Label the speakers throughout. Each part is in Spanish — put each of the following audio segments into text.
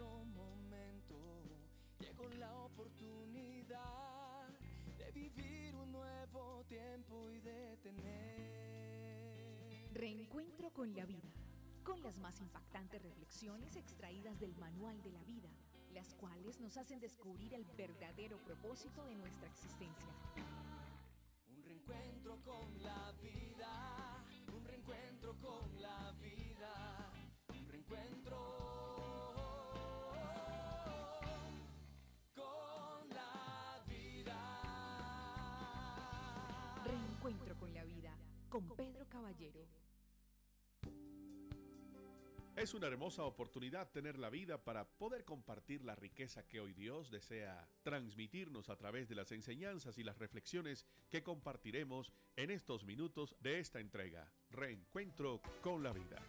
Speaker 1: nuestro momento. Llegó la oportunidad de vivir un nuevo tiempo y de tener
Speaker 2: Reencuentro con la vida, con las más impactantes reflexiones extraídas del Manual de la Vida, las cuales nos hacen descubrir el verdadero propósito de nuestra existencia.
Speaker 1: un reencuentro con la vida, un reencuentro con la vida, un reencuentro con la vida.
Speaker 2: Reencuentro con la vida, con Pedro Caballero.
Speaker 3: Es una hermosa oportunidad tener la vida para poder compartir la riqueza que hoy Dios desea transmitirnos a través de las enseñanzas y las reflexiones que compartiremos en estos minutos de esta entrega. Reencuentro con la vida.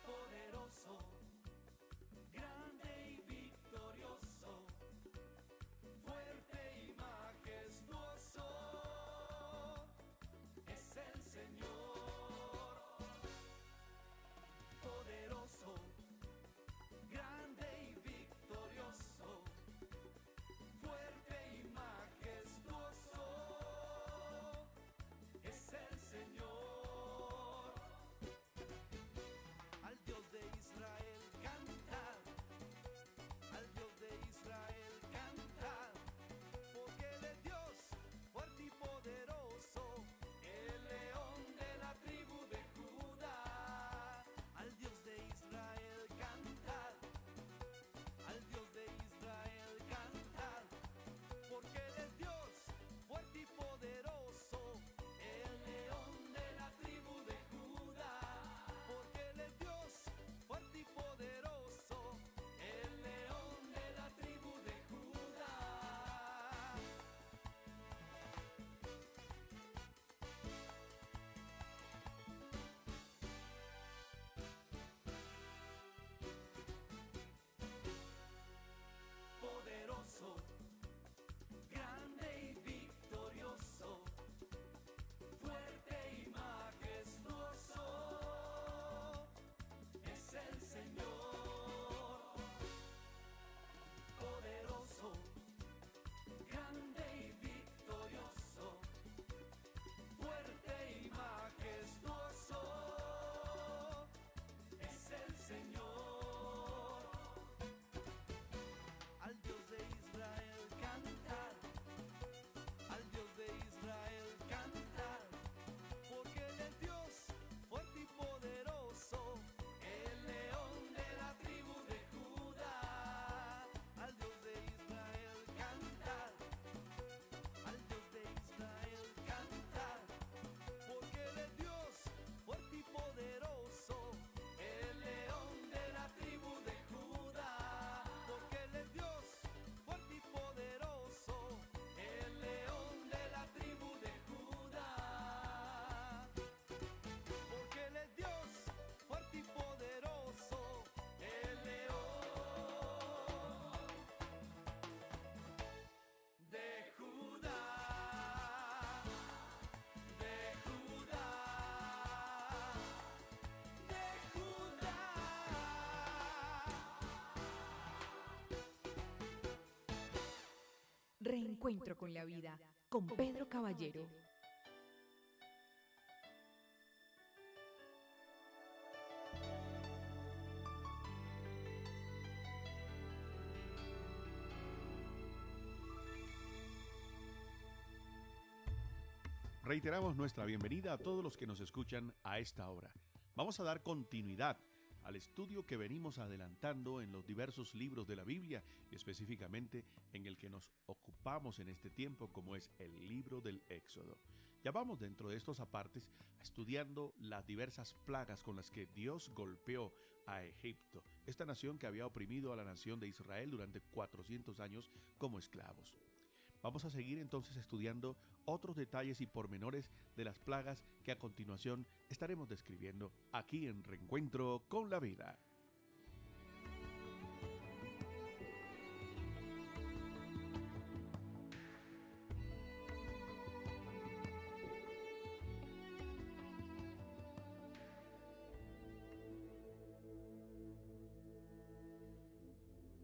Speaker 1: Poderoso, grande y victorioso, fuerte y majestuoso, es el Señor. Poderoso, grande y victorioso, fuerte y majestuoso, es el Señor. Al Dios de Israel cantar, al Dios de Israel cantar, porque Él es Dios fuerte y poderoso, el león de la tribu de Judá. Al Dios de Israel cantar, al Dios de Israel cantar, porque Él es Dios fuerte y poderoso, el león de la tribu de Judá. Porque Él es Dios fuerte y poderoso, el león de la tribu de Judá. Poderoso, grande y victorioso, fuerte y majestuoso, es el Señor. Poderoso, grande y victorioso, fuerte y majestuoso, es el Señor. Al Dios de Israel cantar, al Dios de Israel cantar, porque Él es Dios fuerte y poderoso, el león de la tribu de Judá. Al Dios de Israel cantar, al Dios de Israel cantar, porque Él es Dios fuerte y poderoso, el león de la tribu de Judá. Porque Él es Dios fuerte y poderoso, el león de la tribu de Judá. Porque Él es Dios fuerte y poderoso, el león de Judá, de Judá, de Judá.
Speaker 2: Reencuentro con la vida, con Pedro Caballero.
Speaker 3: Reiteramos nuestra bienvenida a todos los que nos escuchan a esta hora. Vamos a dar continuidad al estudio que venimos adelantando en los diversos libros de la Biblia, y específicamente en el que nos ocupamos en este tiempo, como es el libro del Éxodo. Ya vamos dentro de estos apartes estudiando las diversas plagas con las que Dios golpeó a Egipto, esta nación que había oprimido a la nación de Israel durante 400 años como esclavos. Vamos a seguir entonces estudiando otros detalles y pormenores de las plagas que a continuación estaremos describiendo aquí en Reencuentro con la Vida.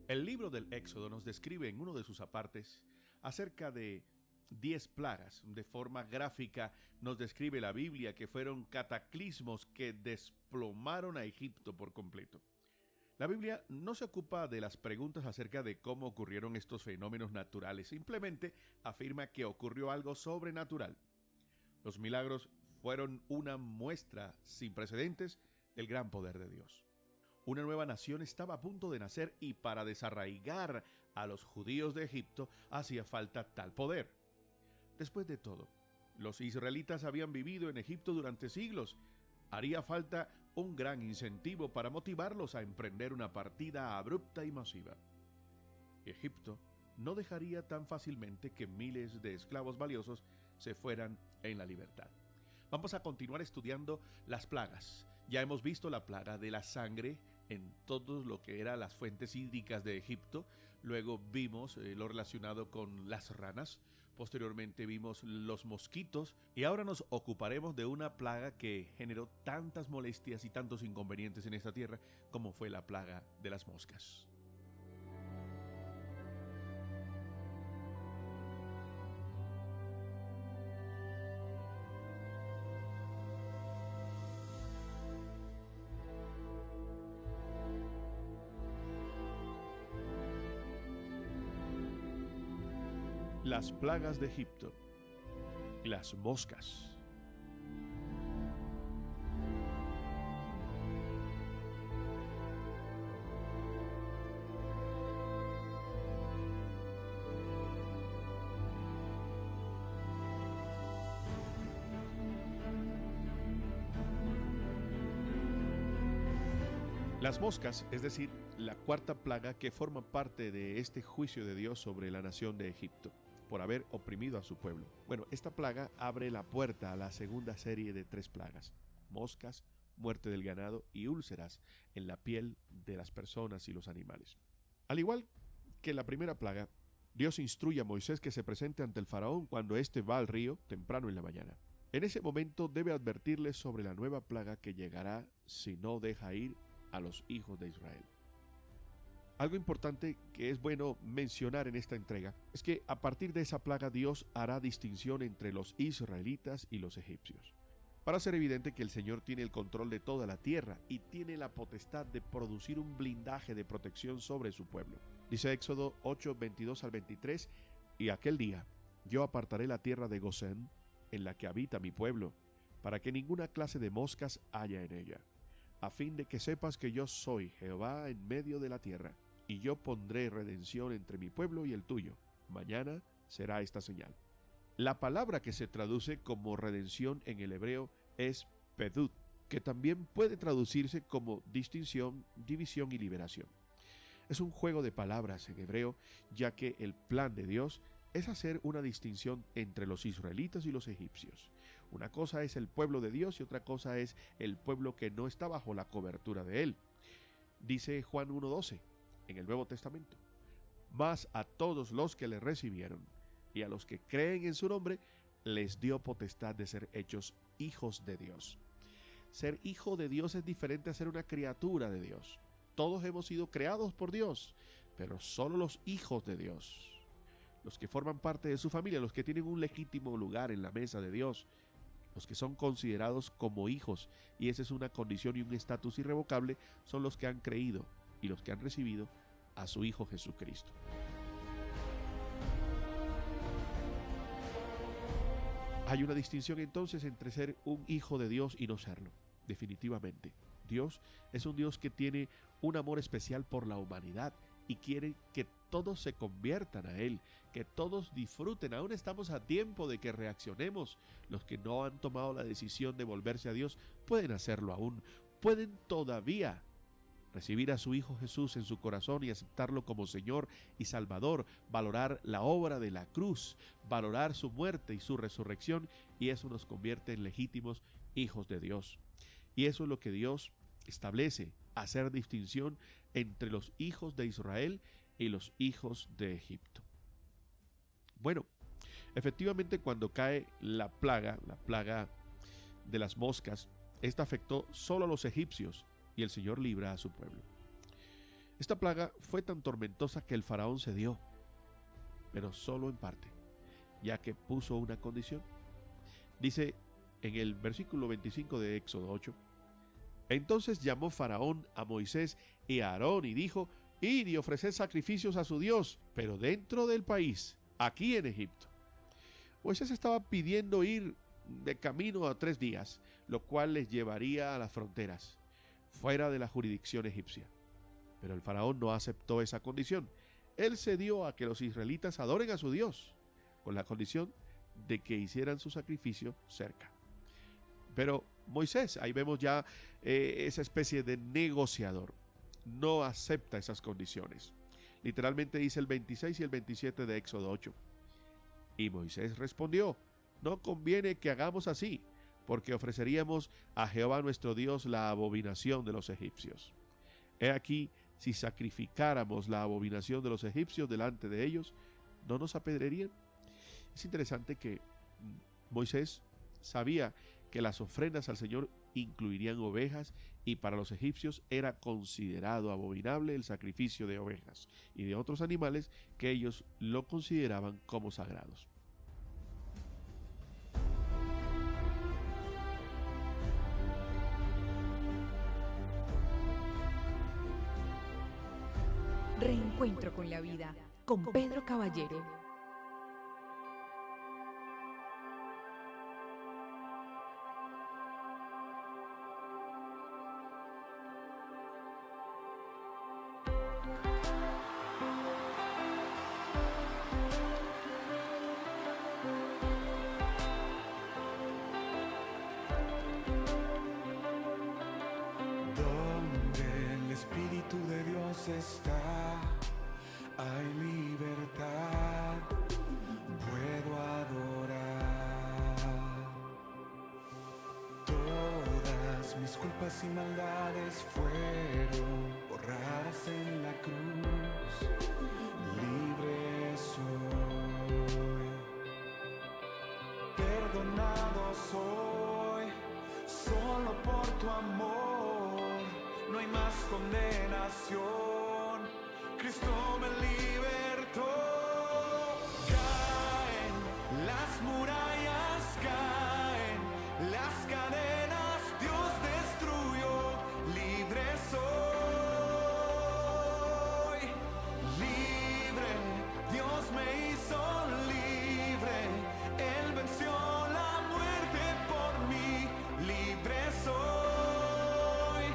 Speaker 3: El libro del Éxodo nos describe en uno de sus apartes acerca de 10 plagas. De forma gráfica nos describe la Biblia que fueron cataclismos que desplomaron a Egipto por completo. La Biblia no se ocupa de las preguntas acerca de cómo ocurrieron estos fenómenos naturales, simplemente afirma que ocurrió algo sobrenatural. Los milagros fueron una muestra sin precedentes del gran poder de Dios. Una nueva nación estaba a punto de nacer y para desarraigar a los judíos de Egipto hacía falta tal poder. Después de todo, los israelitas habían vivido en Egipto durante siglos. Haría falta un gran incentivo para motivarlos a emprender una partida abrupta y masiva. Egipto no dejaría tan fácilmente que miles de esclavos valiosos se fueran en la libertad. Vamos a continuar estudiando las plagas. Ya hemos visto la plaga de la sangre en todo lo que eran las fuentes hídricas de Egipto. Luego vimos lo relacionado con las ranas. Posteriormente vimos los mosquitos. Y ahora nos ocuparemos de una plaga que generó tantas molestias y tantos inconvenientes en esta tierra como fue la plaga de las moscas. Las plagas de Egipto. Las moscas. Las moscas, es decir, la cuarta plaga que forma parte de este juicio de Dios sobre la nación de Egipto, por haber oprimido a su pueblo. Bueno, esta plaga abre la puerta a la segunda serie de 3 plagas: moscas, muerte del ganado y úlceras en la piel de las personas y los animales. Al igual que la primera plaga, Dios instruye a Moisés que se presente ante el faraón cuando éste va al río temprano en la mañana. En ese momento debe advertirle sobre la nueva plaga que llegará si no deja ir a los hijos de Israel. Algo importante que es bueno mencionar en esta entrega es que a partir de esa plaga Dios hará distinción entre los israelitas y los egipcios, para hacer evidente que el Señor tiene el control de toda la tierra y tiene la potestad de producir un blindaje de protección sobre su pueblo. Dice Éxodo 8, 22 al 23, y aquel día yo apartaré la tierra de Gosén, en la que habita mi pueblo, para que ninguna clase de moscas haya en ella, a fin de que sepas que yo soy Jehová en medio de la tierra, y yo pondré redención entre mi pueblo y el tuyo. Mañana será esta señal. La palabra que se traduce como redención en el hebreo es pedut, que también puede traducirse como distinción, división y liberación. Es un juego de palabras en hebreo, ya que el plan de Dios es hacer una distinción entre los israelitas y los egipcios. Una cosa es el pueblo de Dios y otra cosa es el pueblo que no está bajo la cobertura de él. Dice Juan 1:12 en el Nuevo Testamento: mas a todos los que le recibieron y a los que creen en su nombre les dio potestad de ser hechos hijos de Dios. Ser hijo de Dios es diferente a ser una criatura de Dios. Todos hemos sido creados por Dios, pero solo los hijos de Dios, los que forman parte de su familia, los que tienen un legítimo lugar en la mesa de Dios, los que son considerados como hijos, y esa es una condición y un estatus irrevocable, son los que han creído y los que han recibido a su Hijo Jesucristo. Hay una distinción entonces entre ser un hijo de Dios y no serlo, definitivamente. Dios es un Dios que tiene un amor especial por la humanidad y quiere que todos se conviertan a Él, que todos disfruten. Aún estamos a tiempo de que reaccionemos. Los que no han tomado la decisión de volverse a Dios pueden hacerlo aún, pueden todavía recibir a su Hijo Jesús en su corazón y aceptarlo como Señor y Salvador, valorar la obra de la cruz, valorar su muerte y su resurrección, y eso nos convierte en legítimos hijos de Dios. Y eso es lo que Dios establece, hacer distinción entre los hijos de Israel y los hijos de Egipto. Bueno, efectivamente cuando cae la plaga de las moscas, esta afectó solo a los egipcios y el Señor libra a su pueblo. Esta plaga fue tan tormentosa que el faraón cedió, pero solo en parte, ya que puso una condición. Dice en el versículo 25 de Éxodo 8: entonces llamó Faraón a Moisés y a Aarón y dijo: id y ofreced sacrificios a su Dios, pero dentro del país, aquí en Egipto. Moisés estaba pidiendo ir de camino a 3 días, lo cual les llevaría a las fronteras, fuera de la jurisdicción egipcia. Pero el faraón no aceptó esa condición. Él cedió a que los israelitas adoren a su Dios, con la condición de que hicieran su sacrificio cerca. Pero Moisés, ahí vemos ya esa especie de negociador, no acepta esas condiciones. Literalmente dice el 26 y el 27 de Éxodo 8. Y Moisés respondió: no conviene que hagamos así, porque ofreceríamos a Jehová nuestro Dios la abominación de los egipcios. He aquí, si sacrificáramos la abominación de los egipcios delante de ellos, ¿no nos apedrearían? Es interesante que Moisés sabía que las ofrendas al Señor incluirían ovejas, y para los egipcios era considerado abominable el sacrificio de ovejas y de otros animales que ellos lo consideraban como sagrados.
Speaker 2: Reencuentro con la vida, con Pedro Caballero.
Speaker 1: Donde el Espíritu de Dios está, hay libertad, puedo adorar. Todas mis culpas y maldades fueron borradas en la cruz, libre soy, perdonado soy, solo por tu amor, no hay más condenación, Cristo me libertó. Caen las murallas, caen las cadenas, Dios destruyó, libre soy, libre, Dios me hizo libre, Él venció la muerte por mí, libre soy,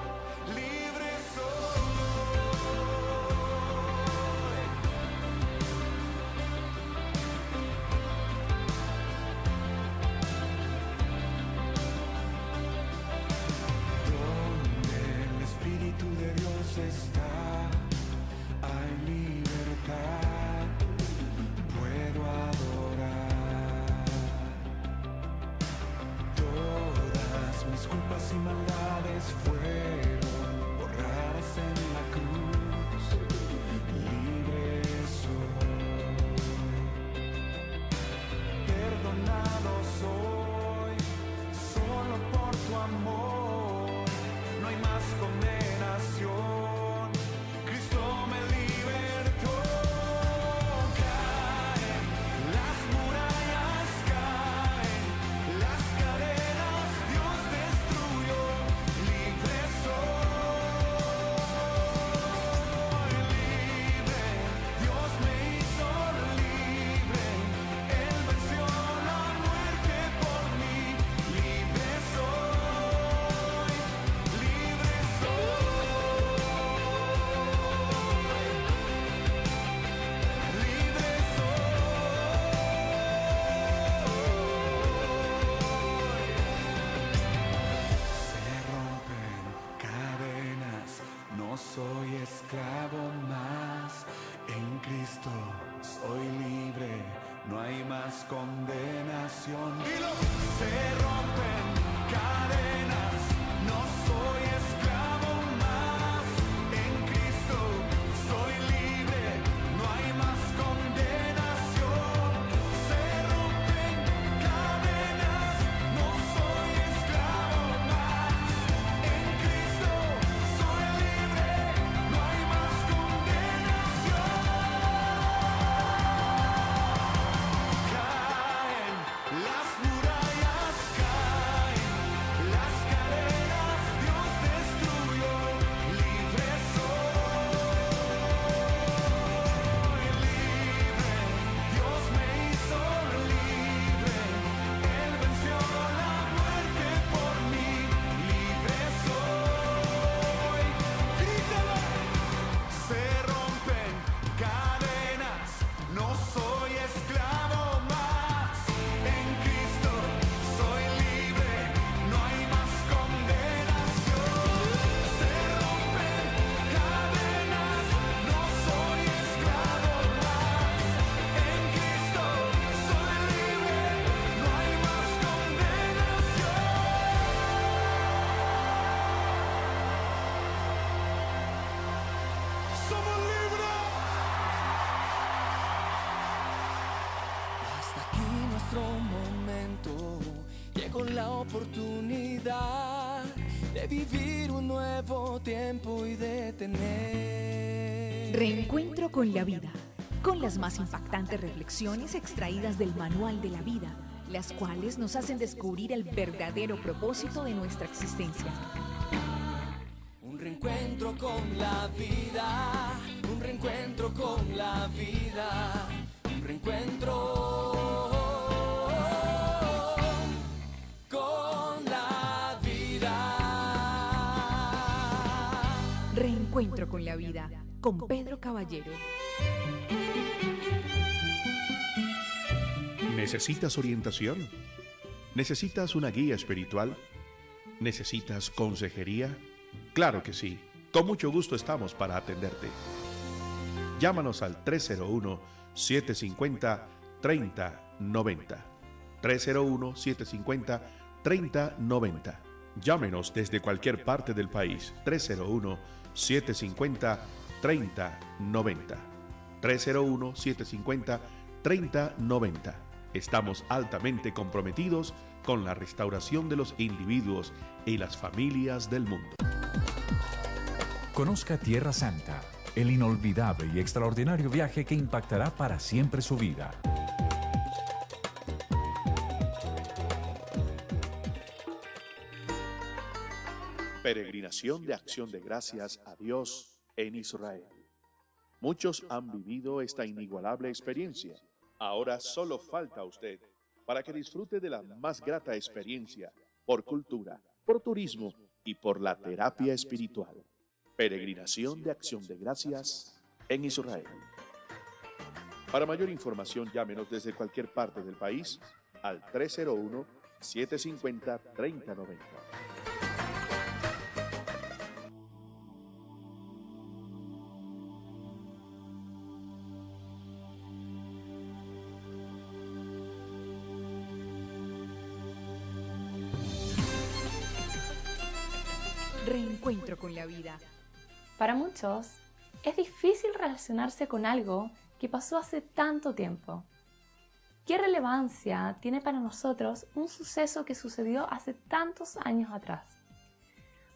Speaker 1: libre soy. Donde el Espíritu de Dios está, hay libertad, puedo adorar. Todas mis culpas y maldades fueron borradas en la cruz, libre soy, perdonado soy, solo por tu amor, no hay más condenación, Cristo me libertó. Caen las murallas, caen las cadenas, Dios destruyó, libre soy, libre, Dios me hizo libre, Él venció la muerte por mí, libre soy, libre soy, libre soy. Se rompen cadenas, no soy esclavo más, en Cristo soy libre, no hay más condenación. Se rompen cadenas, no soy esclavo más, en Cristo soy libre, no hay más condenación. Se rompen cadenas, no soy esclavo más, en Cristo soy libre, no hay más condenación. nuestro momento, llegó la oportunidad de vivir un nuevo tiempo y de tener
Speaker 2: Reencuentro con la vida, con las más impactantes reflexiones extraídas del Manual de la Vida, las cuales nos hacen descubrir el verdadero propósito de nuestra existencia.
Speaker 1: un reencuentro con la vida, un reencuentro con la vida, un reencuentro con la vida.
Speaker 2: Reencuentro con la vida, con Pedro Caballero.
Speaker 3: ¿Necesitas orientación? ¿Necesitas una guía espiritual? ¿Necesitas consejería? Claro que sí. Con mucho gusto estamos para atenderte. Llámanos al 301-750-3090. 301-750-3090. Llámenos desde cualquier parte del país. 301-750-3090. 301-750-3090. Estamos altamente comprometidos con la restauración de los individuos y las familias del mundo.
Speaker 4: Conozca Tierra Santa, el inolvidable y extraordinario viaje que impactará para siempre su vida.
Speaker 3: Peregrinación de acción de gracias a Dios en Israel. Muchos han vivido esta inigualable experiencia. Ahora solo falta a usted para que disfrute de la más grata experiencia por cultura, por turismo y por la terapia espiritual. Peregrinación de acción de gracias en Israel. Para mayor información, llámenos desde cualquier parte del país al 301-750-3090.
Speaker 2: Reencuentro con la vida.
Speaker 5: Para muchos, es difícil relacionarse con algo que pasó hace tanto tiempo. ¿Qué relevancia tiene para nosotros un suceso que sucedió hace tantos años atrás?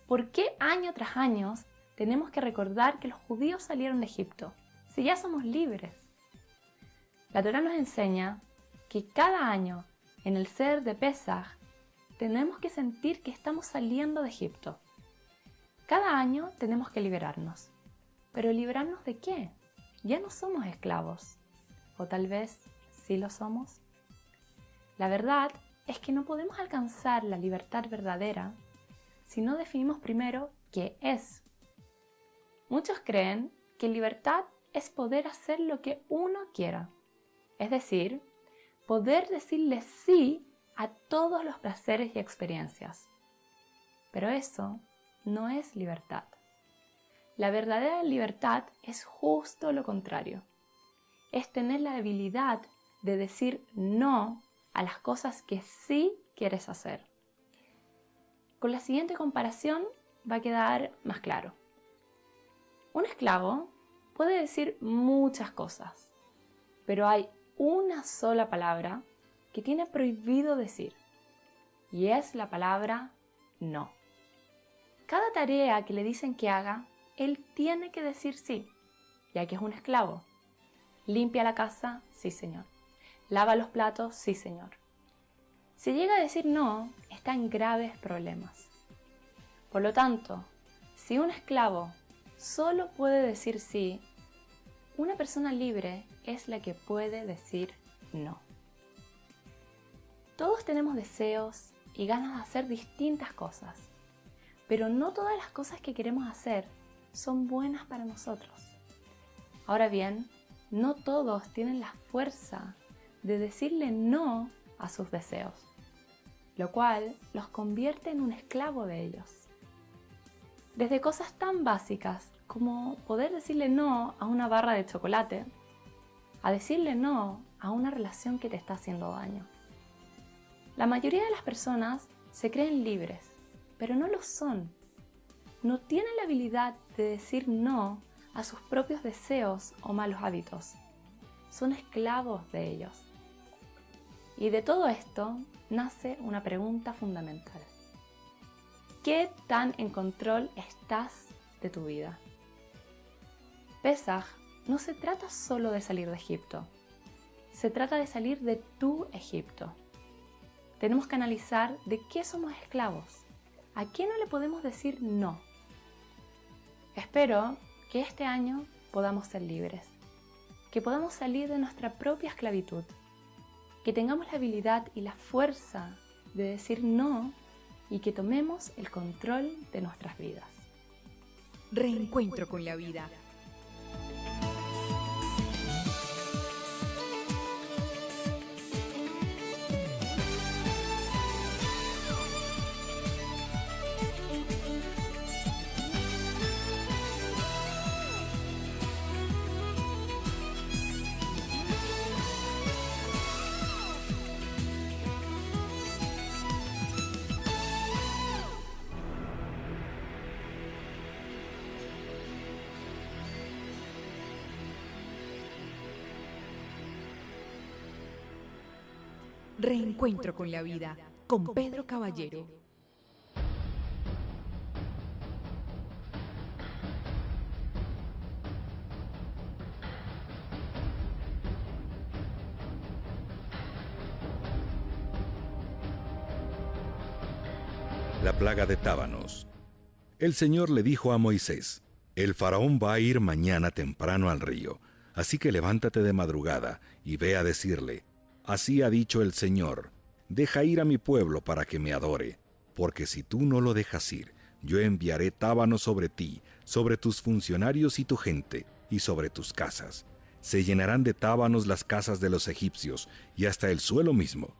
Speaker 5: ¿Por qué año tras año tenemos que recordar que los judíos salieron de Egipto, si ya somos libres? La Torá nos enseña que cada año, en el Seder de Pesaj, tenemos que sentir que estamos saliendo de Egipto. Cada año tenemos que liberarnos. ¿Pero liberarnos de qué? Ya no somos esclavos. ¿O tal vez sí lo somos? La verdad es que no podemos alcanzar la libertad verdadera si no definimos primero qué es. Muchos creen que libertad es poder hacer lo que uno quiera. Es decir, poder decirle sí a todos los placeres y experiencias. Pero eso no es libertad. La verdadera libertad es justo lo contrario. Es tener la habilidad de decir no a las cosas que sí quieres hacer. Con la siguiente comparación va a quedar más claro. Un esclavo puede decir muchas cosas, pero hay una sola palabra que tiene prohibido decir, y es la palabra no. Cada tarea que le dicen que haga, él tiene que decir sí, ya que es un esclavo. Limpia la casa, sí señor. Lava los platos, sí señor. Si llega a decir no, está en graves problemas. Por lo tanto, si un esclavo solo puede decir sí, una persona libre es la que puede decir no. Todos tenemos deseos y ganas de hacer distintas cosas. Pero no todas las cosas que queremos hacer son buenas para nosotros. Ahora bien, no todos tienen la fuerza de decirle no a sus deseos, lo cual los convierte en un esclavo de ellos. Desde cosas tan básicas como poder decirle no a una barra de chocolate, a decirle no a una relación que te está haciendo daño. La mayoría de las personas se creen libres, pero no lo son. No tienen la habilidad de decir no a sus propios deseos o malos hábitos. Son esclavos de ellos. Y de todo esto nace una pregunta fundamental. ¿Qué tan en control estás de tu vida? Pesaj no se trata solo de salir de Egipto, se trata de salir de tu Egipto. Tenemos que analizar de qué somos esclavos, a qué no le podemos decir no. Espero que este año podamos ser libres, que podamos salir de nuestra propia esclavitud, que tengamos la habilidad y la fuerza de decir no y que tomemos el control de nuestras vidas.
Speaker 2: Reencuentro con la vida. Reencuentro con la vida, con Pedro Caballero.
Speaker 6: La plaga de tábanos. El Señor le dijo a Moisés: el faraón va a ir mañana temprano al río, así que levántate de madrugada y ve a decirle: así ha dicho el Señor, deja ir a mi pueblo para que me adore, porque si tú no lo dejas ir, yo enviaré tábanos sobre ti, sobre tus funcionarios y tu gente, y sobre tus casas. Se llenarán de tábanos las casas de los egipcios, y hasta el suelo mismo.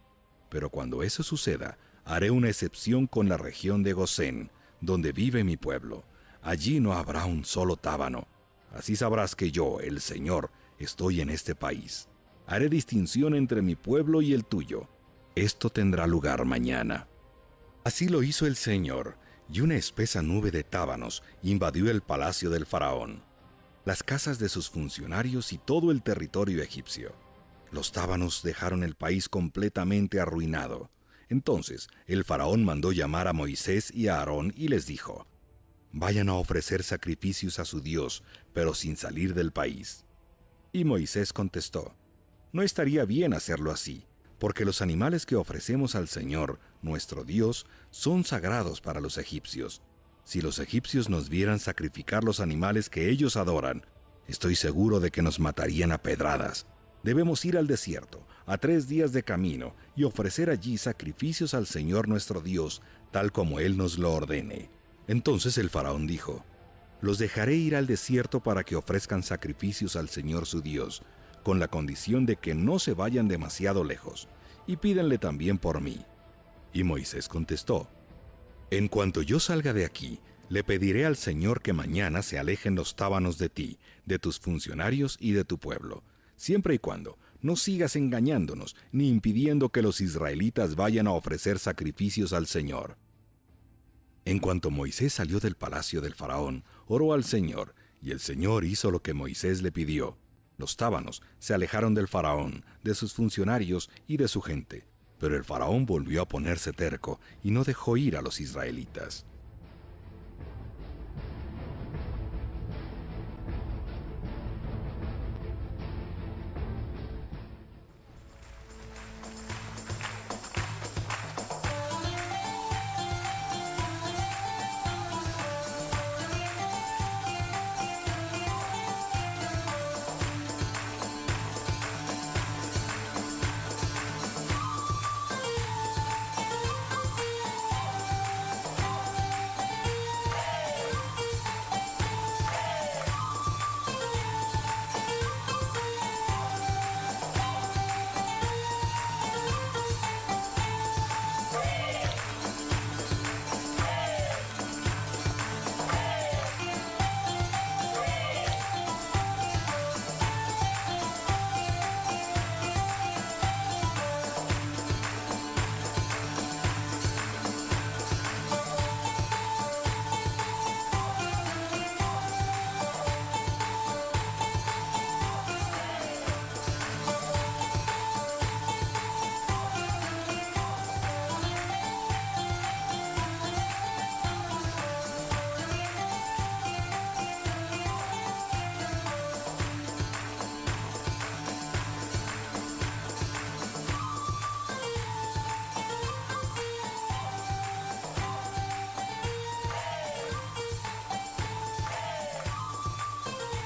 Speaker 6: Pero cuando eso suceda, haré una excepción con la región de Gosén, donde vive mi pueblo. Allí no habrá un solo tábano. Así sabrás que yo, el Señor, estoy en este país. Haré distinción entre mi pueblo y el tuyo. Esto tendrá lugar mañana. Así lo hizo el Señor, y una espesa nube de tábanos invadió el palacio del faraón, las casas de sus funcionarios y todo el territorio egipcio. Los tábanos dejaron el país completamente arruinado. Entonces el faraón mandó llamar a Moisés y a Aarón y les dijo: vayan a ofrecer sacrificios a su Dios, pero sin salir del país. Y Moisés contestó: no estaría bien hacerlo así, porque los animales que ofrecemos al Señor, nuestro Dios, son sagrados para los egipcios. Si los egipcios nos vieran sacrificar los animales que ellos adoran, estoy seguro de que nos matarían a pedradas. Debemos ir al desierto, a 3 días de camino, y ofrecer allí sacrificios al Señor nuestro Dios, tal como Él nos lo ordene. Entonces el faraón dijo: los dejaré ir al desierto para que ofrezcan sacrificios al Señor su Dios, con la condición de que no se vayan demasiado lejos, y pídanle también por mí. Y Moisés contestó: en cuanto yo salga de aquí, le pediré al Señor que mañana se alejen los tábanos de ti, de tus funcionarios y de tu pueblo, siempre y cuando no sigas engañándonos ni impidiendo que los israelitas vayan a ofrecer sacrificios al Señor. En cuanto Moisés salió del palacio del faraón, oró al Señor, y el Señor hizo lo que Moisés le pidió. Los tábanos se alejaron del faraón, de sus funcionarios y de su gente, pero el faraón volvió a ponerse terco y no dejó ir a los israelitas.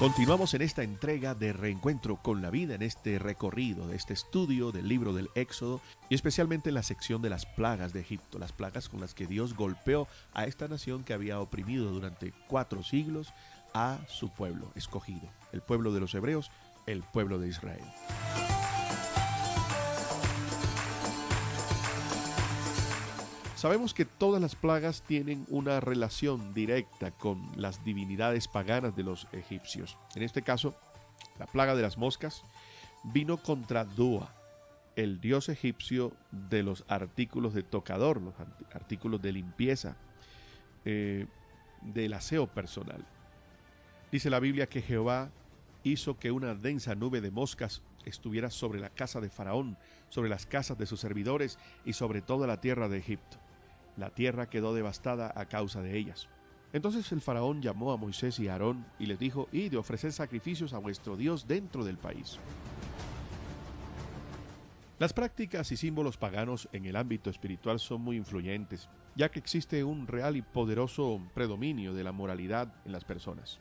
Speaker 3: Continuamos en esta entrega de Reencuentro con la Vida, en este recorrido, de este estudio del libro del Éxodo y especialmente en la sección de las plagas de Egipto, las plagas con las que Dios golpeó a esta nación que había oprimido durante 4 siglos a su pueblo escogido, el pueblo de los hebreos, el pueblo de Israel. Sabemos que todas las plagas tienen una relación directa con las divinidades paganas de los egipcios. En este caso, la plaga de las moscas vino contra Dua, el dios egipcio de los artículos de tocador, los artículos de limpieza, del aseo personal. Dice la Biblia que Jehová hizo que una densa nube de moscas estuviera sobre la casa de Faraón, sobre las casas de sus servidores y sobre toda la tierra de Egipto. La tierra quedó devastada a causa de ellas. Entonces el faraón llamó a Moisés y a Aarón y les dijo: id, ofreced sacrificios a vuestro Dios dentro del país. Las prácticas y símbolos paganos en el ámbito espiritual son muy influyentes, ya que existe un real y poderoso predominio de la moralidad en las personas.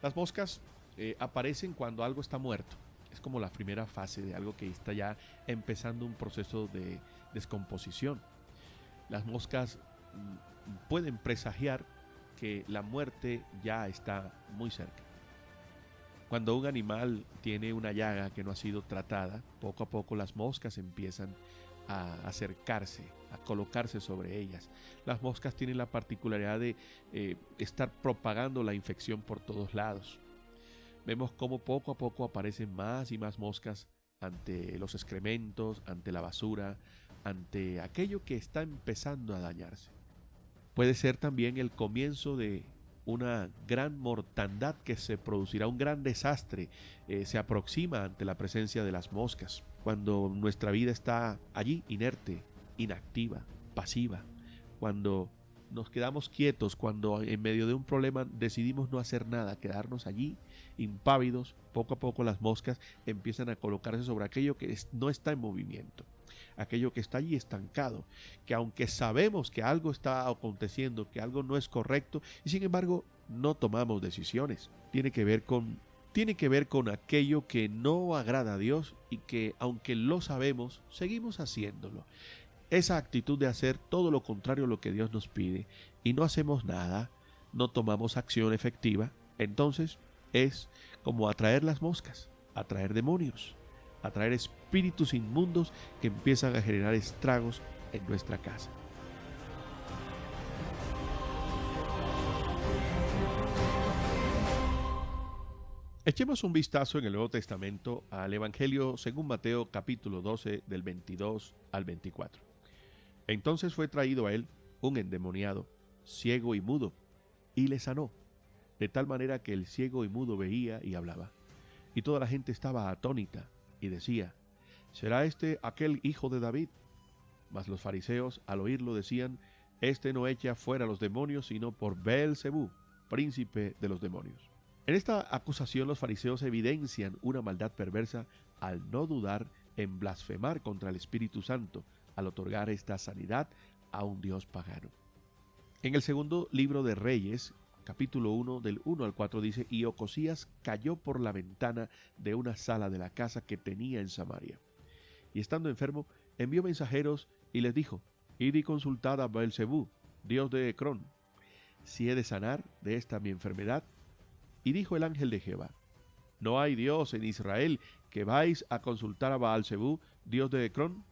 Speaker 3: Las moscas aparecen cuando algo está muerto. Es como la primera fase de algo que está ya empezando un proceso de descomposición. Las moscas pueden presagiar que la muerte ya está muy cerca. Cuando un animal tiene una llaga que no ha sido tratada, poco a poco las moscas empiezan a acercarse, a colocarse sobre ellas. Las moscas tienen la particularidad de estar propagando la infección por todos lados. Vemos cómo poco a poco aparecen más y más moscas ante los excrementos, ante la basura, ante aquello que está empezando a dañarse. Puede ser también el comienzo de una gran mortandad que se producirá, un gran desastre se aproxima ante la presencia de las moscas, cuando nuestra vida está allí inerte, inactiva, pasiva, cuando nos quedamos quietos, cuando en medio de un problema decidimos no hacer nada, quedarnos allí impávidos. Poco a poco las moscas empiezan a colocarse sobre aquello que no está en movimiento, aquello que está allí estancado, que aunque sabemos que algo está aconteciendo, que algo no es correcto, y sin embargo no tomamos decisiones. Tiene que ver con aquello que no agrada a Dios y que aunque lo sabemos, seguimos haciéndolo. Esa actitud de hacer todo lo contrario a lo que Dios nos pide y no hacemos nada, no tomamos acción efectiva, entonces es como atraer las moscas, atraer demonios, atraer espíritus inmundos que empiezan a generar estragos en nuestra casa. Echemos un vistazo en el Nuevo Testamento al Evangelio según Mateo capítulo 12 del 22 al 24. Entonces fue traído a él un endemoniado, ciego y mudo, y le sanó, de tal manera que el ciego y mudo veía y hablaba. Y toda la gente estaba atónita y decía: ¿será este aquel hijo de David? Mas los fariseos al oírlo decían: este no echa fuera los demonios sino por Beelzebú, príncipe de los demonios. En esta acusación los fariseos evidencian una maldad perversa al no dudar en blasfemar contra el Espíritu Santo al otorgar esta sanidad a un dios pagano. En el segundo libro de Reyes, capítulo 1, del 1 al 4 dice: y Ocosías cayó por la ventana de una sala de la casa que tenía en Samaria. Y estando enfermo, envió mensajeros y les dijo: id y consultad a Beelzebú, dios de Ecrón, si he de sanar de esta mi enfermedad. Y dijo el ángel de Jehová: ¿no hay Dios en Israel que vais a consultar a Beelzebú, dios de Ecrón?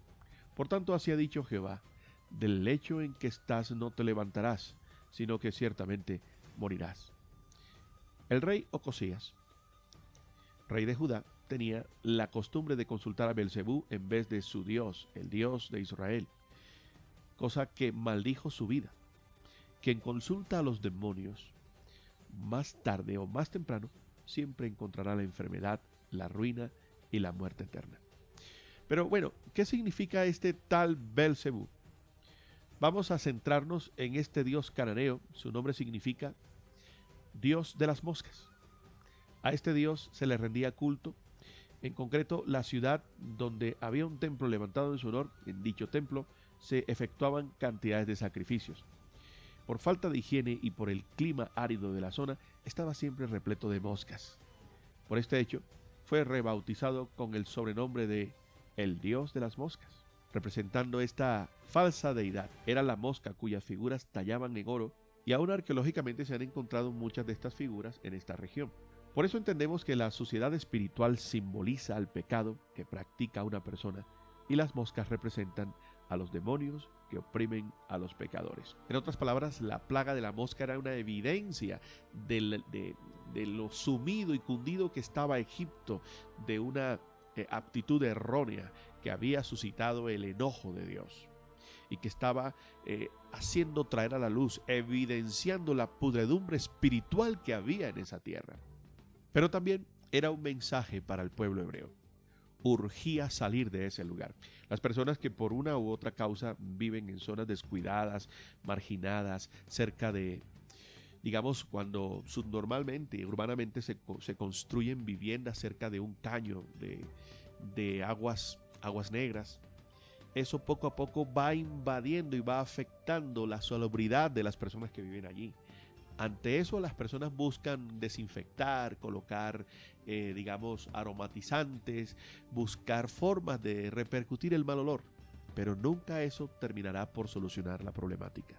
Speaker 3: Por tanto, así ha dicho Jehová: del lecho en que estás no te levantarás, sino que ciertamente morirás. El rey Ocosías, rey de Judá, tenía la costumbre de consultar a Beelzebú en vez de su Dios, el Dios de Israel, cosa que maldijo su vida. Quien consulta a los demonios, más tarde o más temprano, siempre encontrará la enfermedad, la ruina y la muerte eterna. Pero bueno, ¿qué significa este tal Beelzebú? Vamos a centrarnos en este dios cananeo. Su nombre significa Dios de las moscas. A este dios se le rendía culto. En concreto, la ciudad donde había un templo levantado en su honor, en dicho templo se efectuaban cantidades de sacrificios. por falta de higiene y por el clima árido de la zona, estaba siempre repleto de moscas. Por este hecho, fue rebautizado con el sobrenombre de el dios de las moscas. Representando esta falsa deidad, era la mosca cuyas figuras tallaban en oro, y aún arqueológicamente se han encontrado muchas de estas figuras en esta región. Por eso entendemos que la suciedad espiritual simboliza al pecado que practica una persona, y las moscas representan a los demonios que oprimen a los pecadores. En otras palabras, la plaga de la mosca era una evidencia de lo sumido y cundido que estaba Egipto, de una aptitud errónea que había suscitado el enojo de Dios y que estaba haciendo traer a la luz, evidenciando la pudredumbre espiritual que había en esa tierra. Pero también era un mensaje para el pueblo hebreo. Urgía salir de ese lugar. Las personas que por una u otra causa viven en zonas descuidadas, marginadas, cerca de, digamos, cuando subnormalmente, urbanamente se construyen viviendas cerca de un caño de aguas negras, eso poco a poco va invadiendo y va afectando la salubridad de las personas que viven allí. Ante eso, las personas buscan desinfectar, colocar, digamos, aromatizantes, buscar formas de repercutir el mal olor, pero nunca eso terminará por solucionar la problemática.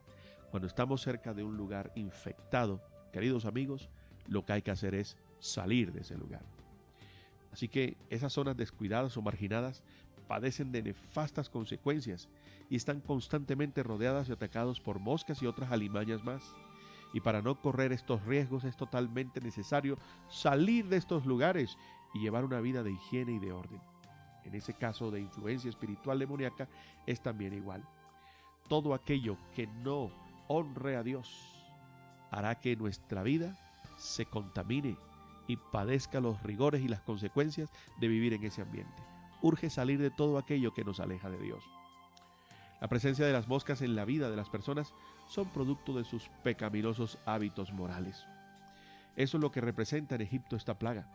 Speaker 3: Cuando estamos cerca de un lugar infectado, queridos amigos, lo que hay que hacer es salir de ese lugar. Así que esas zonas descuidadas o marginadas padecen de nefastas consecuencias y están constantemente rodeadas y atacados por moscas y otras alimañas más. Y para no correr estos riesgos es totalmente necesario salir de estos lugares y llevar una vida de higiene y de orden. En ese caso de influencia espiritual demoníaca es también igual. Todo aquello que no honre a Dios hará que nuestra vida se contamine y padezca los rigores y las consecuencias de vivir en ese ambiente. Urge salir de todo aquello que nos aleja de Dios. La presencia de las moscas en la vida de las personas son producto de sus pecaminosos hábitos morales. Eso es lo que representa en Egipto esta plaga.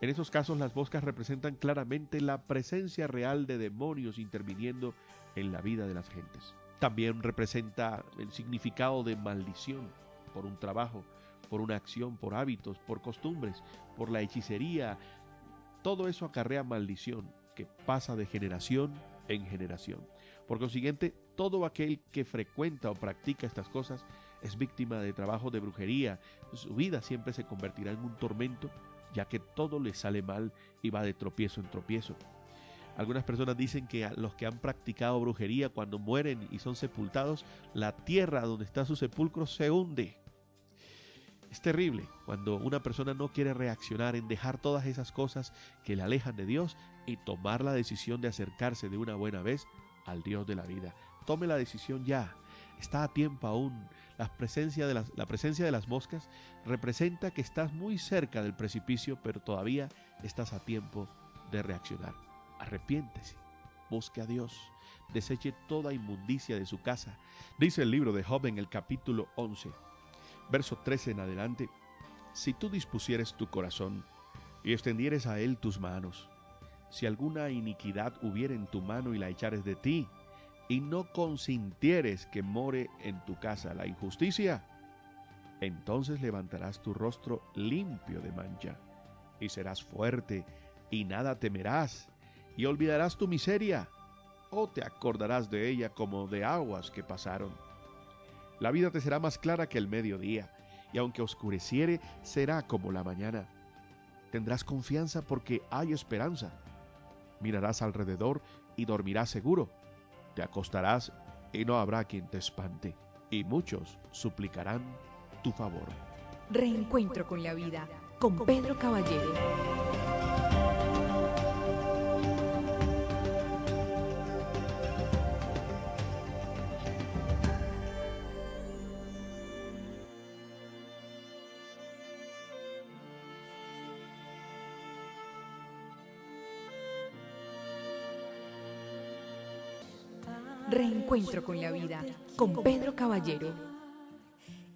Speaker 3: En esos casos las moscas representan claramente la presencia real de demonios interviniendo en la vida de las gentes. También representa el significado de maldición por un trabajo, por una acción, por hábitos, por costumbres, por la hechicería. Todo eso acarrea maldición que pasa de generación en generación. Por consiguiente, todo aquel que frecuenta o practica estas cosas es víctima de trabajo de brujería. Su vida siempre se convertirá en un tormento, ya que todo le sale mal y va de tropiezo en tropiezo. Algunas personas dicen que a los que han practicado brujería, cuando mueren y son sepultados, la tierra donde está su sepulcro se hunde. Es terrible cuando una persona no quiere reaccionar en dejar todas esas cosas que le alejan de Dios y tomar la decisión de acercarse de una buena vez al Dios de la vida. Tome la decisión ya. Está a tiempo aún. La presencia de las moscas representa que estás muy cerca del precipicio, pero todavía estás a tiempo de reaccionar. Arrepiéntese, busque a Dios, deseche toda inmundicia de su casa. Dice el libro de Job en el capítulo 11, verso 13 en adelante: si tú dispusieres tu corazón y extendieres a él tus manos, si alguna iniquidad hubiere en tu mano y la echares de ti, y no consintieres que more en tu casa la injusticia, entonces levantarás tu rostro limpio de mancha, y serás fuerte, y nada temerás, y olvidarás tu miseria, o te acordarás de ella como de aguas que pasaron. La vida te será más clara que el mediodía, y aunque oscureciere, será como la mañana. Tendrás confianza porque hay esperanza. Mirarás alrededor y dormirás seguro. Te acostarás y no habrá quien te espante, y muchos suplicarán tu favor.
Speaker 2: Reencuentro con la vida, con Pedro Caballero. Reencuentro con la vida, con Pedro Caballero.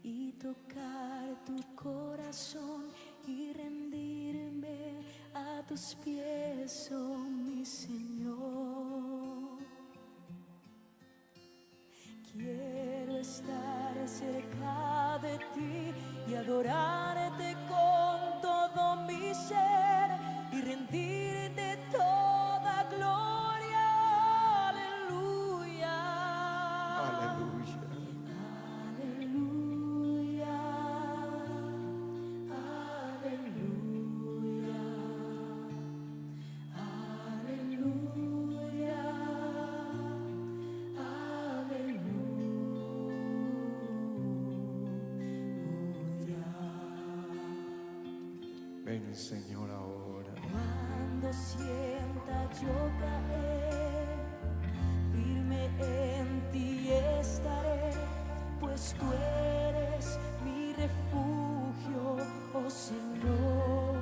Speaker 7: Y tocar tu corazón y rendirme a tus pies, oh mi Señor. Quiero estar cerca
Speaker 8: mi Señor, ahora.
Speaker 7: Cuando sienta yo caer, firme en ti estaré, pues tú eres mi refugio, oh Señor.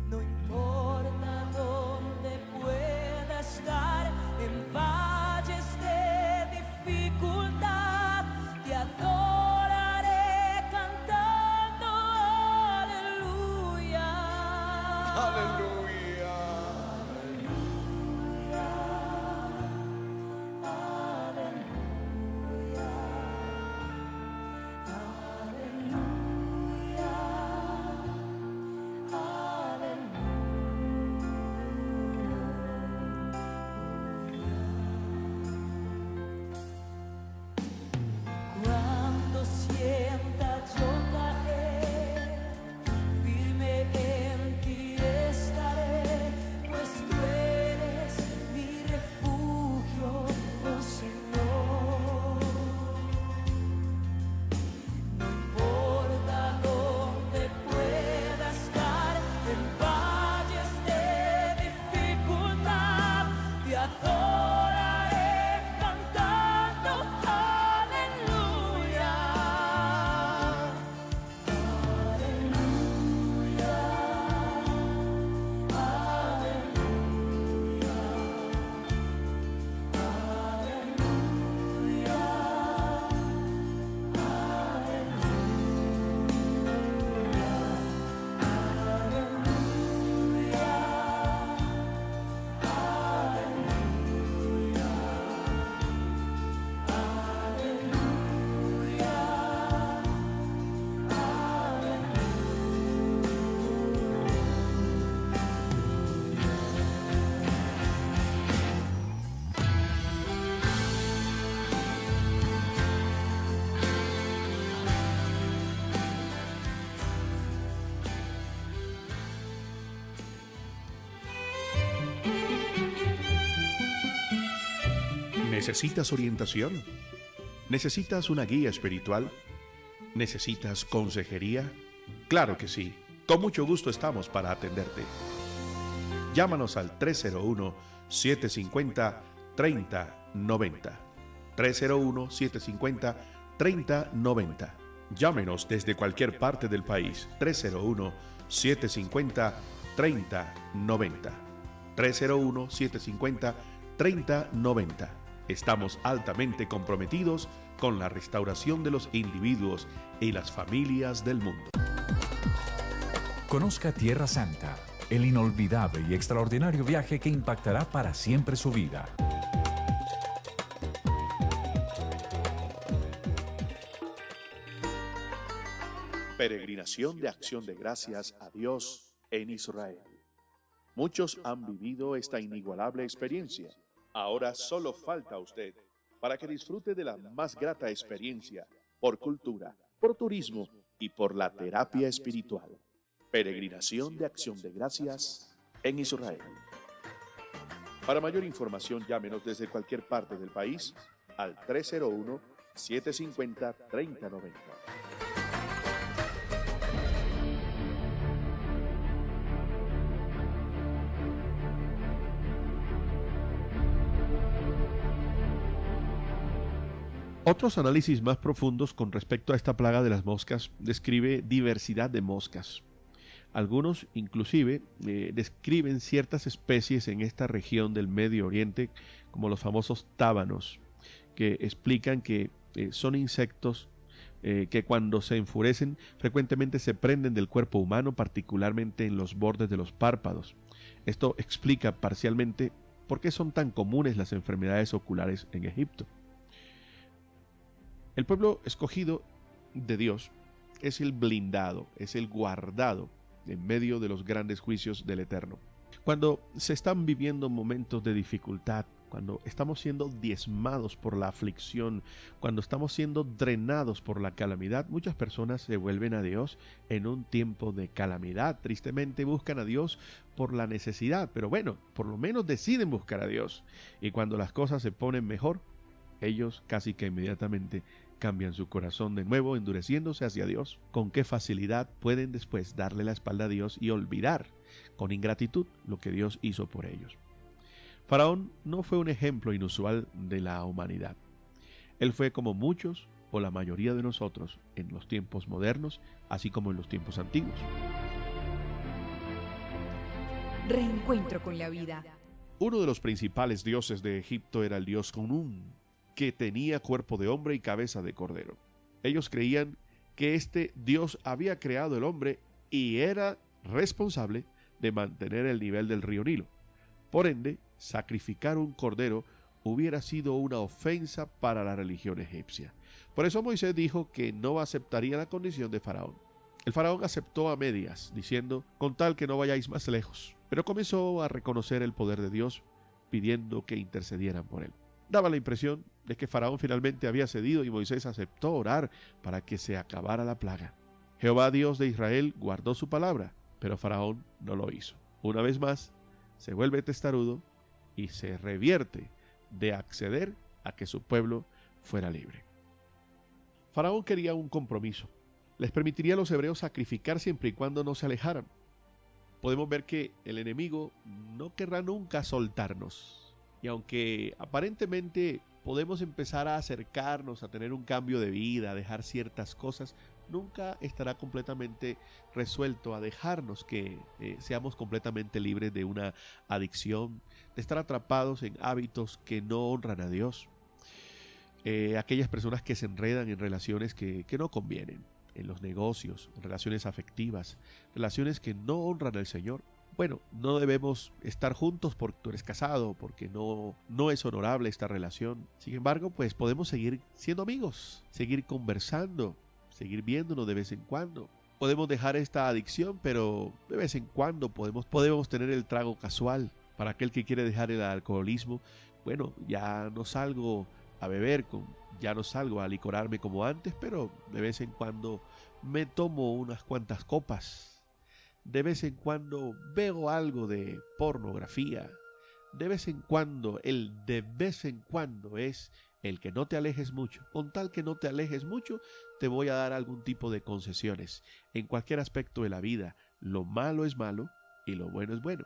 Speaker 7: No importa dónde pueda estar, en valles de dificultad, te adoraré cantando aleluya.
Speaker 8: Aleluya.
Speaker 7: Cuando sienta yo caer, firme en ti estaré, pues tú eres mi refugio, oh Señor. No importa dónde pueda estar, en valles de dificultad, te adoraré cantando aleluya.
Speaker 3: ¿Necesitas orientación? ¿Necesitas una guía espiritual? ¿Necesitas consejería? Claro que sí. Con mucho gusto estamos para atenderte. Llámanos al 301-750-3090. 301-750-3090. Llámenos desde cualquier parte del país. 301-750-3090. 301-750-3090. Estamos altamente comprometidos con la restauración de los individuos y las familias del mundo.
Speaker 4: Conozca Tierra Santa, el inolvidable y extraordinario viaje que impactará para siempre su vida.
Speaker 3: Peregrinación de acción de gracias a Dios en Israel. Muchos han vivido esta inigualable experiencia. Ahora solo falta usted para que disfrute de la más grata experiencia por cultura, por turismo y por la terapia espiritual. Peregrinación de acción de gracias en Israel. Para mayor información, llámenos desde cualquier parte del país al 301-750-3090. Otros análisis más profundos con respecto a esta plaga de las moscas describe diversidad de moscas. Algunos inclusive describen ciertas especies en esta región del Medio Oriente como los famosos tábanos, que explican que son insectos que cuando se enfurecen frecuentemente se prenden del cuerpo humano, particularmente en los bordes de los párpados. Esto explica parcialmente por qué son tan comunes las enfermedades oculares en Egipto. El pueblo escogido de Dios es el blindado, es el guardado en medio de los grandes juicios del Eterno. Cuando se están viviendo momentos de dificultad, cuando estamos siendo diezmados por la aflicción, cuando estamos siendo drenados por la calamidad, muchas personas se vuelven a Dios en un tiempo de calamidad. Tristemente buscan a Dios por la necesidad, pero bueno, por lo menos deciden buscar a Dios. Y cuando las cosas se ponen mejor, ellos casi que inmediatamente cambian su corazón de nuevo, endureciéndose hacia Dios. Con qué facilidad pueden después darle la espalda a Dios y olvidar con ingratitud lo que Dios hizo por ellos. Faraón no fue un ejemplo inusual de la humanidad. Él fue como muchos o la mayoría de nosotros en los tiempos modernos, así como en los tiempos antiguos.
Speaker 2: Reencuentro con la vida.
Speaker 3: Uno de los principales dioses de Egipto era el dios Khnum, que tenía cuerpo de hombre y cabeza de cordero. Ellos creían que este dios había creado el hombre y era responsable de mantener el nivel del río Nilo. Por ende, sacrificar un cordero hubiera sido una ofensa para la religión egipcia. Por eso Moisés dijo que no aceptaría la condición de Faraón. El faraón aceptó a medias, diciendo, con tal que no vayáis más lejos. Pero comenzó a reconocer el poder de Dios, pidiendo que intercedieran por él. Daba la impresión de que Faraón finalmente había cedido y Moisés aceptó orar para que se acabara la plaga. Jehová, Dios de Israel, guardó su palabra, pero Faraón no lo hizo. Una vez más, se vuelve testarudo y se revierte de acceder a que su pueblo fuera libre. Faraón quería un compromiso. Les permitiría a los hebreos sacrificar siempre y cuando no se alejaran. Podemos ver que el enemigo no querrá nunca soltarnos. Y aunque aparentemente podemos empezar a acercarnos, a tener un cambio de vida, a dejar ciertas cosas, nunca estará completamente resuelto a dejarnos que seamos completamente libres de una adicción, de estar atrapados en hábitos que no honran a Dios. Aquellas personas que se enredan en relaciones que no convienen, en los negocios, en relaciones afectivas, relaciones que no honran al Señor. Bueno, no debemos estar juntos porque tú eres casado, porque no es honorable esta relación. Sin embargo, pues podemos seguir siendo amigos, seguir conversando, seguir viéndonos de vez en cuando. Podemos dejar esta adicción, pero de vez en cuando podemos tener el trago casual. Para aquel que quiere dejar el alcoholismo, bueno, ya no salgo a beber, ya no salgo a licorarme como antes, pero de vez en cuando me tomo unas cuantas copas. De vez en cuando veo algo de pornografía. De vez en cuando, el de vez en cuando es el que no te alejes mucho. Con tal que no te alejes mucho, te voy a dar algún tipo de concesiones. En cualquier aspecto de la vida, lo malo es malo y lo bueno es bueno.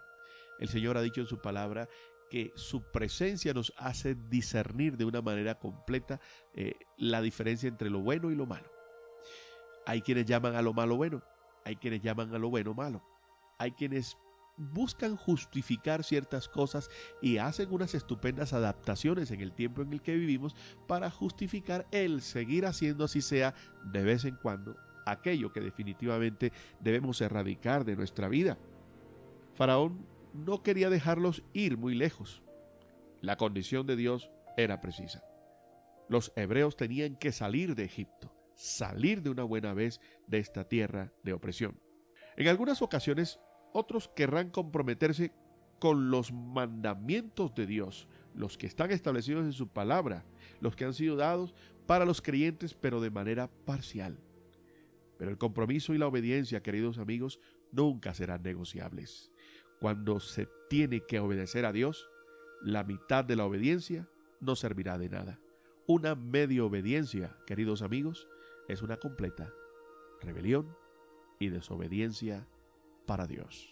Speaker 3: El Señor ha dicho en su palabra que su presencia nos hace discernir de una manera completa la diferencia entre lo bueno y lo malo. Hay quienes llaman a lo malo bueno, hay quienes llaman a lo bueno malo. Hay quienes buscan justificar ciertas cosas y hacen unas estupendas adaptaciones en el tiempo en el que vivimos para justificar el seguir haciendo, así sea de vez en cuando, aquello que definitivamente debemos erradicar de nuestra vida. Faraón no quería dejarlos ir muy lejos. La condición de Dios era precisa. Los hebreos tenían que salir de Egipto, salir de una buena vez de esta tierra de opresión. En algunas ocasiones, otros querrán comprometerse con los mandamientos de Dios, los que están establecidos en su palabra, los que han sido dados para los creyentes, pero de manera parcial. Pero el compromiso y la obediencia, queridos amigos, nunca serán negociables. Cuando se tiene que obedecer a Dios, la mitad de la obediencia no servirá de nada. Una media obediencia, queridos amigos, es una completa rebelión y desobediencia para Dios.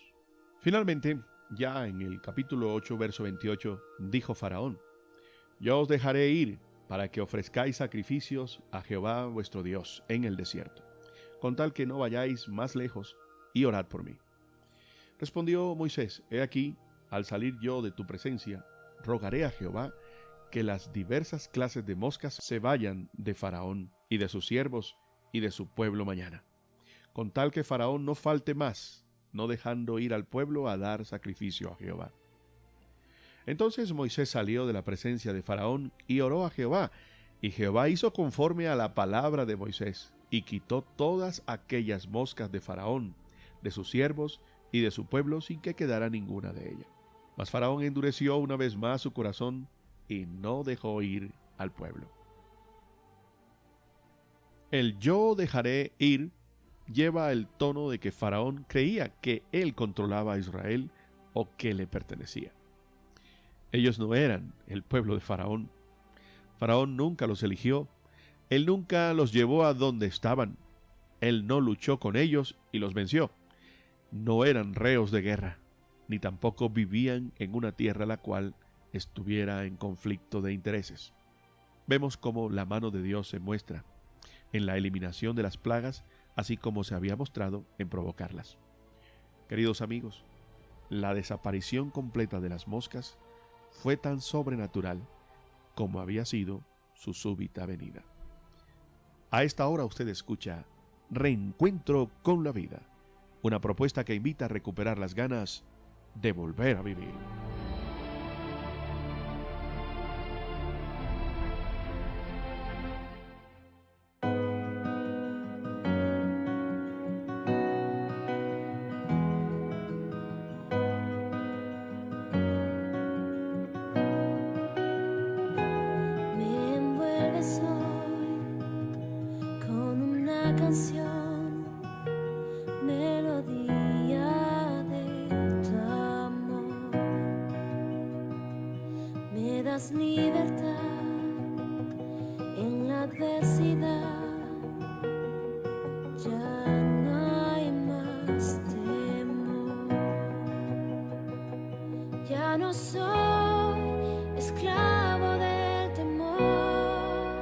Speaker 3: Finalmente, ya en el capítulo 8, verso 28, dijo Faraón: Yo os dejaré ir para que ofrezcáis sacrificios a Jehová vuestro Dios en el desierto, con tal que no vayáis más lejos, y orad por mí. Respondió Moisés: He aquí, al salir yo de tu presencia, rogaré a Jehová que las diversas clases de moscas se vayan de Faraón y de sus siervos y de su pueblo mañana, con tal que Faraón no falte más, no dejando ir al pueblo a dar sacrificio a Jehová. Entonces Moisés salió de la presencia de Faraón y oró a Jehová, y Jehová hizo conforme a la palabra de Moisés, y quitó todas aquellas moscas de Faraón, de sus siervos y de su pueblo, sin que quedara ninguna de ellas. Mas Faraón endureció una vez más su corazón y no dejó ir al pueblo. El yo dejaré ir lleva el tono de que Faraón creía que él controlaba a Israel o que le pertenecía. Ellos no eran el pueblo de Faraón. Faraón nunca los eligió, Él nunca los llevó a donde estaban. Él no luchó con ellos y los venció. No eran reos de guerra, ni tampoco vivían en una tierra la cual estuviera en conflicto de intereses. Vemos cómo la mano de Dios se muestra en la eliminación de las plagas, así como se había mostrado en provocarlas. Queridos amigos, la desaparición completa de las moscas fue tan sobrenatural como había sido su súbita venida. A esta hora usted escucha Reencuentro con la vida, una propuesta que invita a recuperar las ganas de volver a vivir.
Speaker 7: Me envuelves hoy con una canción, melodía de tu amor. Me das libertad en la adversidad, ya no hay más temor. Ya no soy esclavo del temor,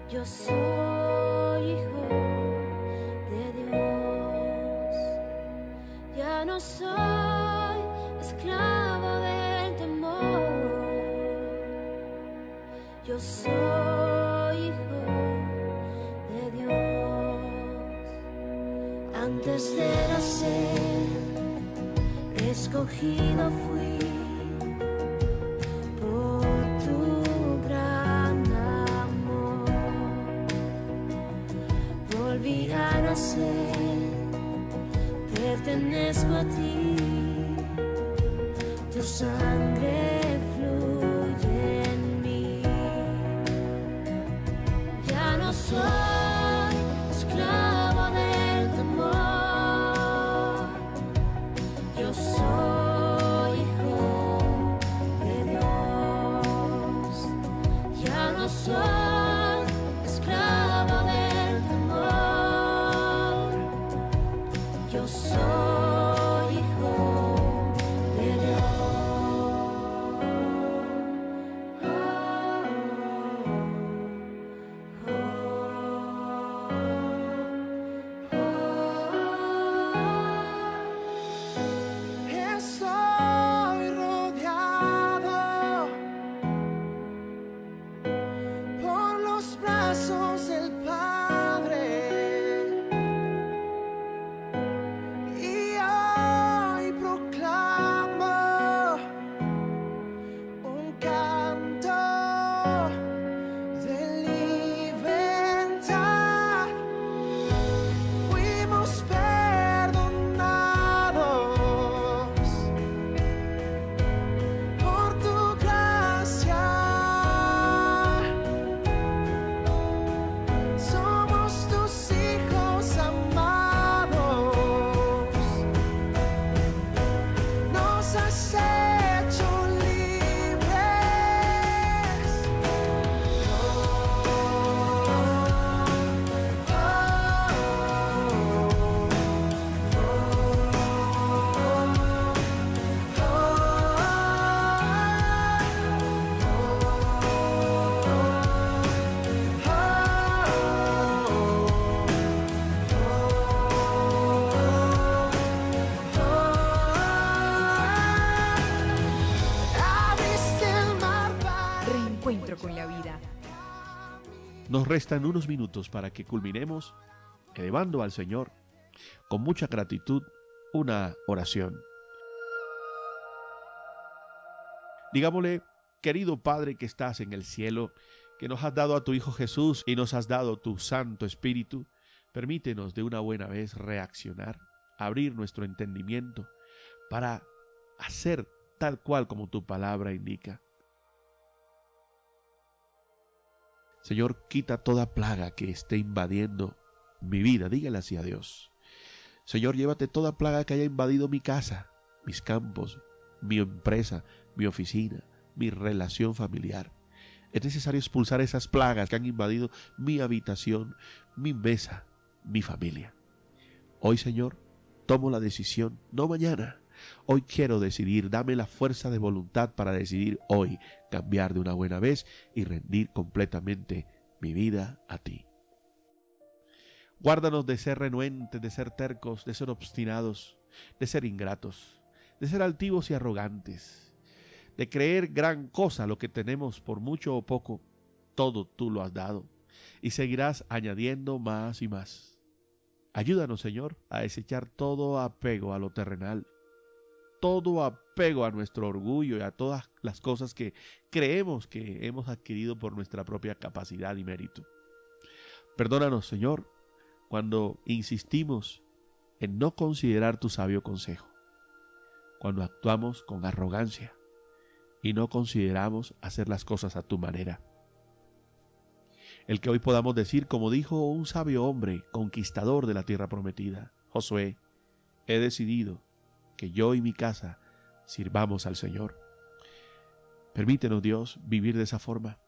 Speaker 7: yo soy hijo de Dios. Ya no soy esclavo del temor, yo soy hijo de Dios. Antes de nacer, escogido fui por tu gran amor. Volví a nacer, pertenezco a ti, tu sangre fluye en mí. Ya no soy esclavo del temor, yo soy hijo de Dios. Ya no soy esclavo del temor, yo soy hijo de
Speaker 1: Estoy rodeado por los brazos del Padre y hoy proclamo un canto de libertad. Fuimos perdonados por tu gracia, somos tus hijos amados, nos has hecho libres. Abriste el mar para
Speaker 2: Reencuentro con la vida.
Speaker 3: Nos restan unos minutos para que culminemos elevando al Señor con mucha gratitud una oración. Digámosle: querido Padre que estás en el cielo, que nos has dado a tu Hijo Jesús y nos has dado tu Santo Espíritu, permítenos de una buena vez reaccionar, abrir nuestro entendimiento para hacer tal cual como tu palabra indica. Señor, quita toda plaga que esté invadiendo mi vida. Dígale así a Dios. Señor, llévate toda plaga que haya invadido mi casa, mis campos, mi empresa, mi oficina, mi relación familiar. Es necesario expulsar esas plagas que han invadido mi habitación, mi mesa, mi familia. Hoy, Señor, tomo la decisión, no mañana. Hoy quiero decidir, dame la fuerza de voluntad para decidir hoy cambiar de una buena vez y rendir completamente mi vida a ti. Guárdanos de ser renuentes, de ser tercos, de ser obstinados, de ser ingratos, de ser altivos y arrogantes, de creer gran cosa lo que tenemos por mucho o poco. Todo tú lo has dado y seguirás añadiendo más y más. Ayúdanos, Señor, a desechar todo apego a lo terrenal, todo apego a nuestro orgullo y a todas las cosas que creemos que hemos adquirido por nuestra propia capacidad y mérito. Perdónanos, Señor, cuando insistimos en no considerar tu sabio consejo, cuando actuamos con arrogancia y no consideramos hacer las cosas a tu manera. El que hoy podamos decir, como dijo un sabio hombre, conquistador de la tierra prometida, Josué: he decidido que yo y mi casa sirvamos al Señor. Permítenos, Dios, vivir de esa forma.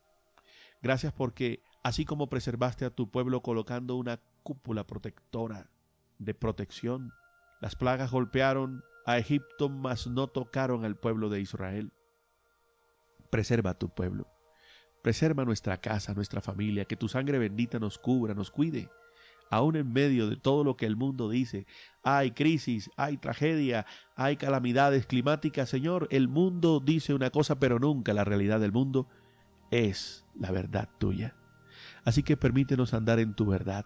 Speaker 3: Gracias porque así como preservaste a tu pueblo colocando una cúpula protectora de protección, las plagas golpearon a Egipto, mas no tocaron al pueblo de Israel. Preserva a tu pueblo. Preserva nuestra casa, nuestra familia, que tu sangre bendita nos cubra, nos cuide. Aún en medio de todo lo que el mundo dice, hay crisis, hay tragedia, hay calamidades climáticas, Señor, el mundo dice una cosa, pero nunca la realidad del mundo es la verdad tuya. Así que permítenos andar en tu verdad,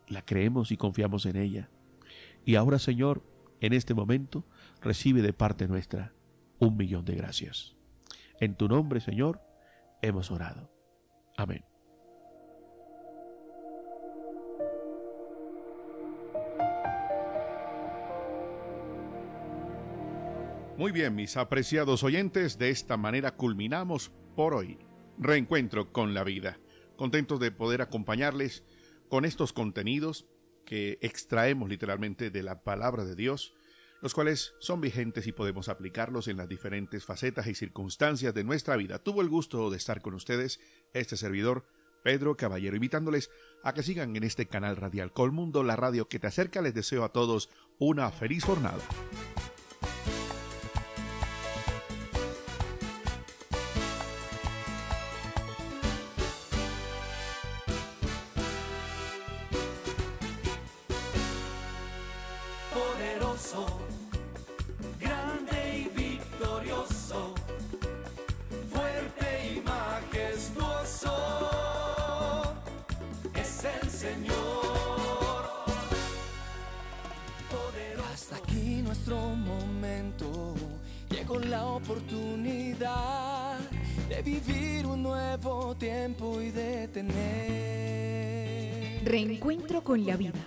Speaker 3: la creemos y confiamos en ella. Y ahora, Señor, en este momento, recibe de parte nuestra 1.000.000 de gracias. En tu nombre, Señor, hemos orado. Amén. Muy bien, mis apreciados oyentes, de esta manera culminamos por hoy Reencuentro con la Vida. Contentos de poder acompañarles con estos contenidos que extraemos literalmente de la palabra de Dios, los cuales son vigentes y podemos aplicarlos en las diferentes facetas y circunstancias de nuestra vida. Tuvo el gusto de estar con ustedes este servidor, Pedro Caballero, invitándoles a que sigan en este canal radial Colmundo, la radio que te acerca. Les deseo a todos una feliz jornada.
Speaker 1: Poderoso, grande y victorioso, fuerte y majestuoso, es el Señor. Hasta aquí nuestro momento, llegó la oportunidad de vivir un nuevo tiempo y de tener
Speaker 2: Reencuentro con la vida,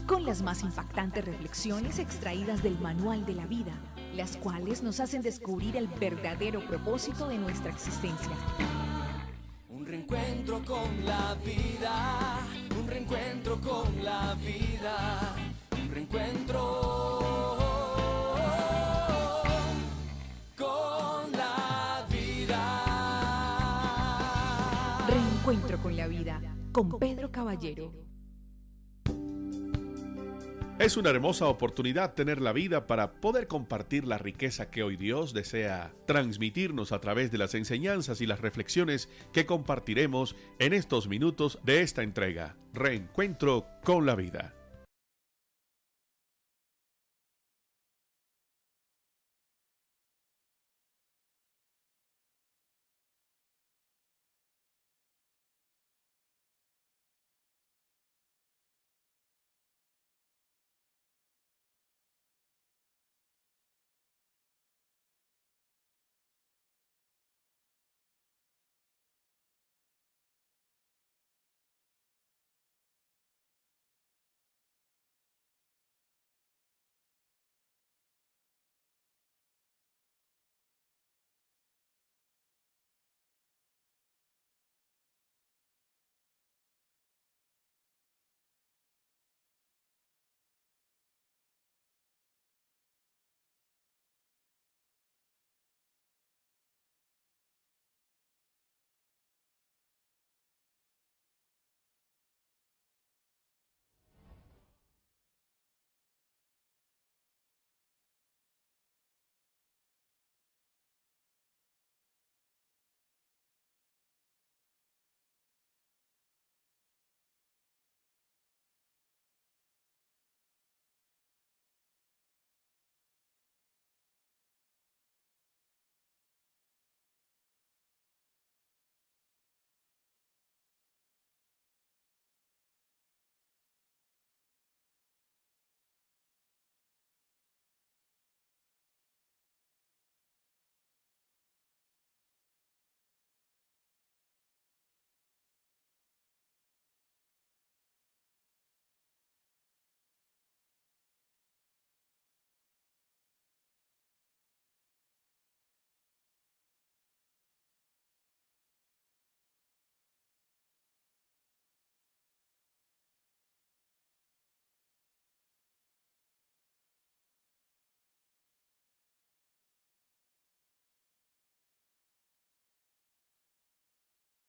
Speaker 2: con las más impactantes reflexiones extraídas del Manual de la Vida, las cuales nos hacen descubrir el verdadero propósito de nuestra existencia.
Speaker 1: un reencuentro con la vida, un reencuentro con la vida, un reencuentro con la vida.
Speaker 2: Reencuentro con la vida, con Pedro Caballero.
Speaker 3: Es una hermosa oportunidad tener la vida para poder compartir la riqueza que hoy Dios desea transmitirnos a través de las enseñanzas y las reflexiones que compartiremos en estos minutos de esta entrega, Reencuentro con la Vida.